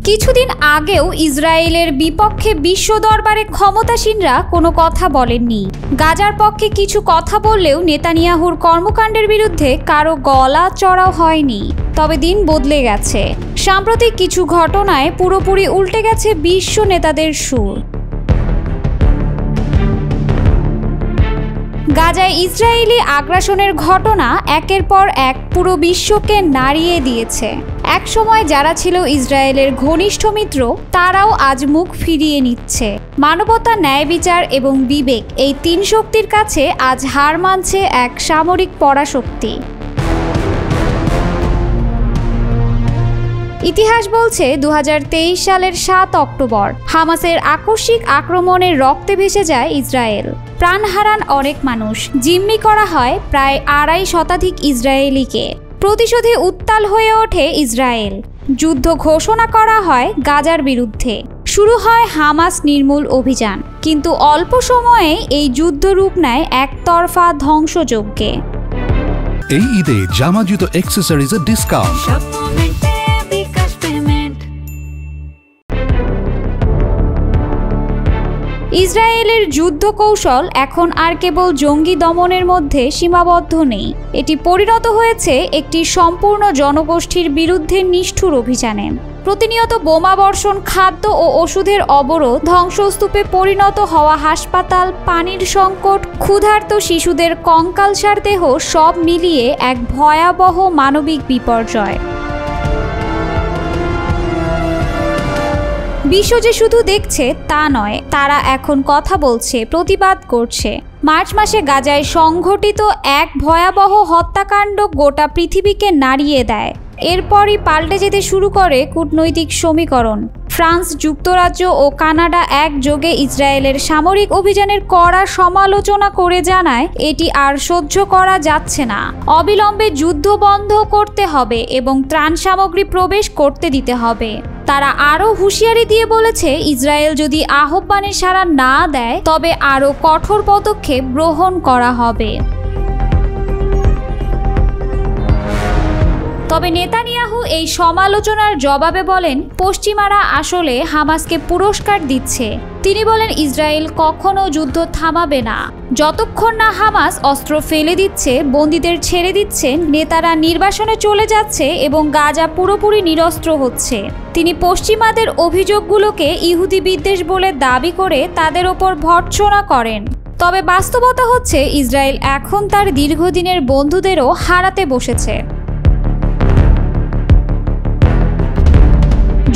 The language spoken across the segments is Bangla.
কিছুদিন আগেও ইসরায়েলের বিপক্ষে বিশ্ব দরবারে ক্ষমতাসীনরা কোনো কথা বলেননি। গাজার পক্ষে কিছু কথা বললেও নেতানিয়াহুর কর্মকাণ্ডের বিরুদ্ধে কারো গলা চড়াও হয়নি। তবে দিন বদলে গেছে। সাম্প্রতিক কিছু ঘটনায় পুরোপুরি উল্টে গেছে বিশ্ব নেতাদের সুর। গাজায় ইসরায়েলি আগ্রাসনের ঘটনা একের পর এক পুরো বিশ্বকে নাড়িয়ে দিয়েছে। একসময় যারা ছিল ইসরায়েলের ঘনিষ্ঠ মিত্র, তারাও আজ মুখ ফিরিয়ে নিচ্ছে। মানবতা, ন্যায় বিচার এবং বিবেক, এই তিন শক্তির কাছে আজ হার মানছে এক সামরিক পরাশক্তি। ইতিহাস বলছে 2023 সালের 7 অক্টোবর হামাসের আকস্মিক আক্রমণের রক্তে ভেসে যায় ইসরায়েল। প্রাণ হারান অনেক মানুষ, জিম্মি করা হয় প্রায় 2.5 শতাধিক ইসরায়েলিকে। প্রতিশোধে উত্তাল হয়ে ওঠে ইসরায়েল। যুদ্ধ ঘোষণা করা হয় গাজার বিরুদ্ধে। শুরু হয় হামাস নির্মূল অভিযান, কিন্তু অল্প সময়ে এই যুদ্ধ রূপ নেয় একতরফা ধ্বংসযজ্ঞে। এই ঈদে জামা জুতো অ্যাক্সেসরিজের ডিসকাউন্ট। ইসরায়েলের যুদ্ধ কৌশল এখন আর কেবল জঙ্গি দমনের মধ্যে সীমাবদ্ধ নেই। এটি পরিণত হয়েছে একটি সম্পূর্ণ জনগোষ্ঠীর বিরুদ্ধে নিষ্ঠুর অভিযানে। প্রতিনিয়ত বোমাবর্ষণ, খাদ্য ও ওষুধের অবরোধ, ধ্বংসস্তূপে পরিণত হওয়া হাসপাতাল, পানির সংকট, ক্ষুধার্ত শিশুদের কঙ্কালসার দেহ, সব মিলিয়ে এক ভয়াবহ মানবিক বিপর্যয়। বিশ্ব যে শুধু দেখছে তা নয়, তারা এখন কথা বলছে, প্রতিবাদ করছে। মার্চ মাসে গাজায় সংঘটিত এক ভয়াবহ হত্যাকাণ্ড গোটা পৃথিবীকে নাড়িয়ে দেয়। এরপরই পাল্টে যেতে শুরু করে কূটনৈতিক সমীকরণ। ফ্রান্স, যুক্তরাজ্য ও কানাডা একযোগে ইসরায়েলের সামরিক অভিযানের কড়া সমালোচনা করে জানায়, এটি আর সহ্য করা যাচ্ছে না। অবিলম্বে যুদ্ধ বন্ধ করতে হবে এবং ত্রাণ সামগ্রী প্রবেশ করতে দিতে হবে। তারা আরও হুঁশিয়ারি দিয়ে বলেছে, ইসরায়েল যদি আহ্বানে সাড়া না দেয় তবে আরও কঠোর পদক্ষেপ গ্রহণ করা হবে। তবে নেতানিয়াহু এই সমালোচনার জবাবে বলেন, পশ্চিমারা আসলে হামাসকে পুরস্কার দিচ্ছে। তিনি বলেন, ইসরায়েল কখনো যুদ্ধ থামাবে না যতক্ষণ না হামাস অস্ত্র ফেলে দিচ্ছে, বন্দীদের ছেড়ে দিচ্ছে, নেতারা নির্বাসনে চলে যাচ্ছে এবং গাজা পুরোপুরি নিরস্ত্র হচ্ছে। তিনি পশ্চিমাদের অভিযোগগুলোকে ইহুদি বিদ্বেষ বলে দাবি করে তাদের ওপর ভর্ৎসনা করেন। তবে বাস্তবতা হচ্ছে, ইসরায়েল এখন তার দীর্ঘদিনের বন্ধুদেরও হারাতে বসেছে।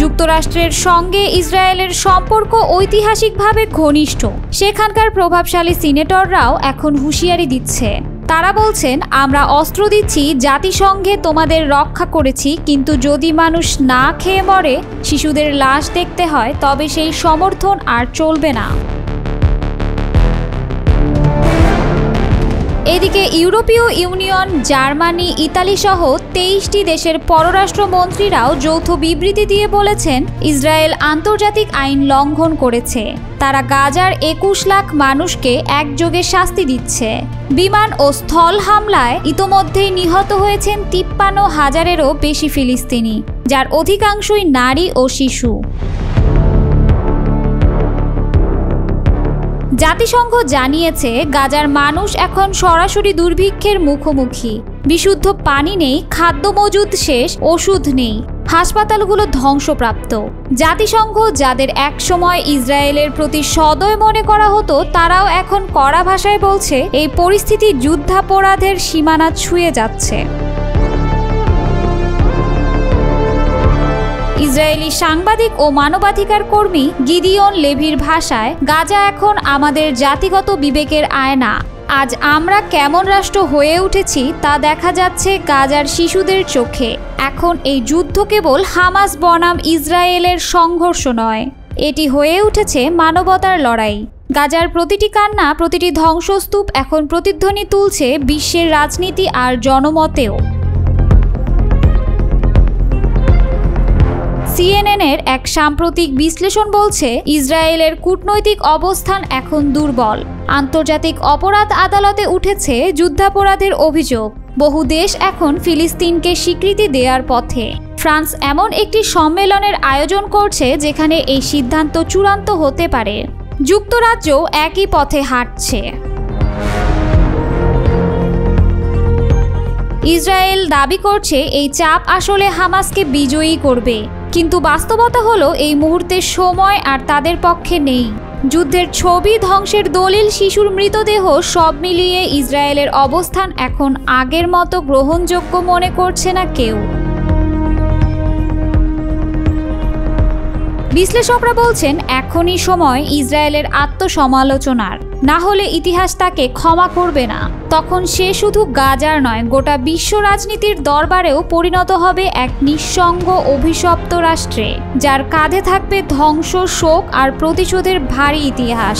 যুক্তরাষ্ট্রের সঙ্গে ইসরায়েলের সম্পর্ক ঐতিহাসিকভাবে ঘনিষ্ঠ। সেখানকার প্রভাবশালী সিনেটররাও এখন হুঁশিয়ারি দিচ্ছে। তারা বলছেন, আমরা অস্ত্র দিচ্ছি, জাতিসংঘে তোমাদের রক্ষা করেছি, কিন্তু যদি মানুষ না খেয়ে মরে, শিশুদের লাশ দেখতে হয়, তবে সেই সমর্থন আর চলবে না। এদিকে ইউরোপীয় ইউনিয়ন, জার্মানি, ইতালি সহ 23টি দেশের পররাষ্ট্রমন্ত্রীরাও যৌথ বিবৃতি দিয়ে বলেছেন, ইসরায়েল আন্তর্জাতিক আইন লঙ্ঘন করেছে। তারা গাজার 21 লাখ মানুষকে একযোগে শাস্তি দিচ্ছে। বিমান ও স্থল হামলায় ইতোমধ্যেই নিহত হয়েছেন 53,000-এরও বেশি ফিলিস্তিনি, যার অধিকাংশই নারী ও শিশু। জাতিসংঘ জানিয়েছে, গাজার মানুষ এখন সরাসরি দুর্ভিক্ষের মুখোমুখি। বিশুদ্ধ পানি নেই, খাদ্য মজুদ শেষ, ওষুধ নেই, হাসপাতালগুলো ধ্বংসপ্রাপ্ত। জাতিসংঘ যাদের একসময় ইসরায়েলের প্রতি সদয় মনে করা হতো, তারাও এখন কড়া ভাষায় বলছে, এই পরিস্থিতি যুদ্ধাপরাধের সীমানা ছুঁয়ে যাচ্ছে। ইসরায়েলি সাংবাদিক ও মানবাধিকার কর্মী গিদিয়ন লেভির ভাষায়, গাজা এখন আমাদের জাতিগত বিবেকের আয়না। আজ আমরা কেমন রাষ্ট্র হয়ে উঠেছি তা দেখা যাচ্ছে গাজার শিশুদের চোখে। এখন এই যুদ্ধ কেবল হামাস বনাম ইসরায়েলের সংঘর্ষ নয়, এটি হয়ে উঠেছে মানবতার লড়াই। গাজার প্রতিটি কান্না, প্রতিটি ধ্বংসস্তূপ এখন প্রতিধ্বনি তুলছে বিশ্বের রাজনীতি আর জনমতেও। সিএনএনের এক সাম্প্রতিক বিশ্লেষণ বলছে, ইসরায়েলের কূটনৈতিক অবস্থান এখন দুর্বল। আন্তর্জাতিক অপরাধ আদালতে উঠেছে যুদ্ধাপরাধের অভিযোগ। বহু দেশ এখন ফিলিস্তিনকে স্বীকৃতি দেওয়ার পথে। ফ্রান্স এমন একটি সম্মেলনের আয়োজন করছে যেখানে এই সিদ্ধান্ত চূড়ান্ত হতে পারে। যুক্তরাজ্যও একই পথে হাঁটছে। ইসরায়েল দাবি করছে এই চাপ আসলে হামাসকে বিজয়ী করবে, কিন্তু বাস্তবতা হলো এই মুহূর্তে সময় আর তাদের পক্ষে নেই। যুদ্ধের ছবি, ধ্বংসের দলিল, শিশুর মৃতদেহ সব মিলিয়ে ইসরায়েলের অবস্থান এখন আগের মতো গ্রহণযোগ্য মনে করছে না কেউ। বিশ্লেষকরা বলছেন এখনই সময় ইসরায়েলের আত্মসমালোচনার, না হলে ইতিহাস তাকে ক্ষমা করবে না। তখন সে শুধু গাজার নয়, গোটা বিশ্ব রাজনীতির দরবারেও পরিণত হবে এক নিঃসঙ্গ অভিশপ্ত রাষ্ট্রে, যার কাঁধে থাকবে ধ্বংস, শোক আর প্রতিশোধের ভারী ইতিহাস।